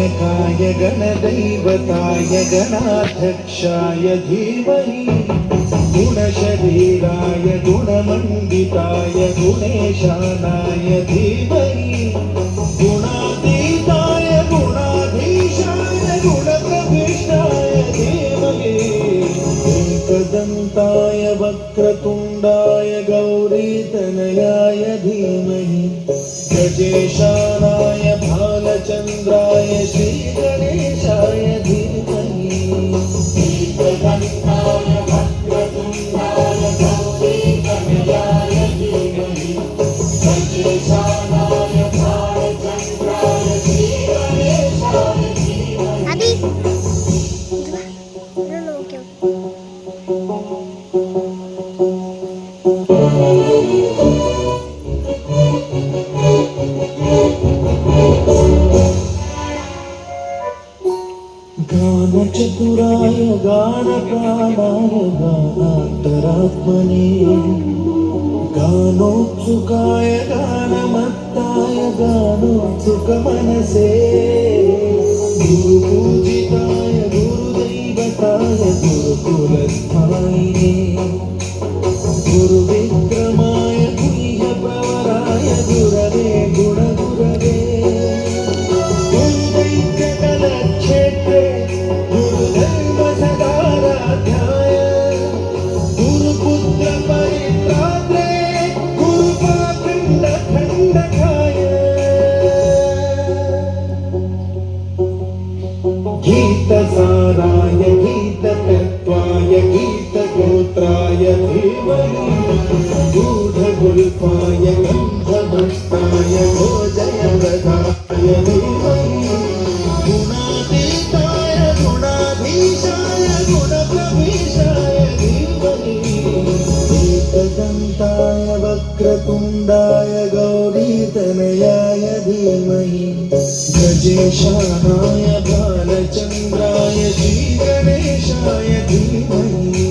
गणनायकाय गणदैवताय गणाध्यक्षाय धीमहि गुणशरीराय गुणमण्डिताय गुणेशानाय धीमहि गुणातीताय गुणाधीशाय गुणप्रविष्टाय धीमहि एकदन्ताय वक्रतुण्डाय गौरीतनयाय धीमहि गजेशानाय भालचन्द्राय श्रीगणेशाय धीमहि एकदन्ताय वक्रतुण्डाय गौरीतनयाय धीमहि गजेशानाय भालचन्द्राय श्रीगणेशाय धीमहि गानचतुराय गानप्राणाय गानान्तरात्मने गानोत्सुकाय गानमत्ताय गानोत्सुकमनसे गुरुपूजिताय गुरुदैवताय गुरुकुलस्थायिने गुरुविक्रमाय गुह्यप्रवराय गुरवे गुणगुरवे गुरुदैत्यकलक्षेत्रे गुरुदैवसदाराध्याय गुरुपुत्रपरित्रात्रे गुरुपापिण्डखण्डकाय गीतसाराय गीततत्त्वाय गीतगोत्राय धीमहि गूढगुल्फाय गन्धभष्टाय भोजयप्रदाय धीमहि गुणातीताय गुणाधीशाय गुणप्रविशाय धीमहि एकदन्ताय वक्रतुण्डाय गौरीतनयाय धीमहि गजेशानाय भालचन्द्राय श्रीगणेशाय धीमहि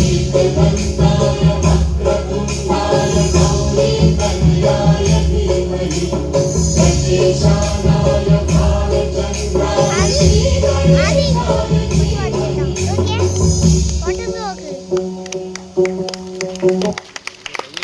एकदन्ताय वक्रतुण्डाय गौरीतनयाय धीमहि गजेशानाय भालचन्द्राय श्रीगणेशाय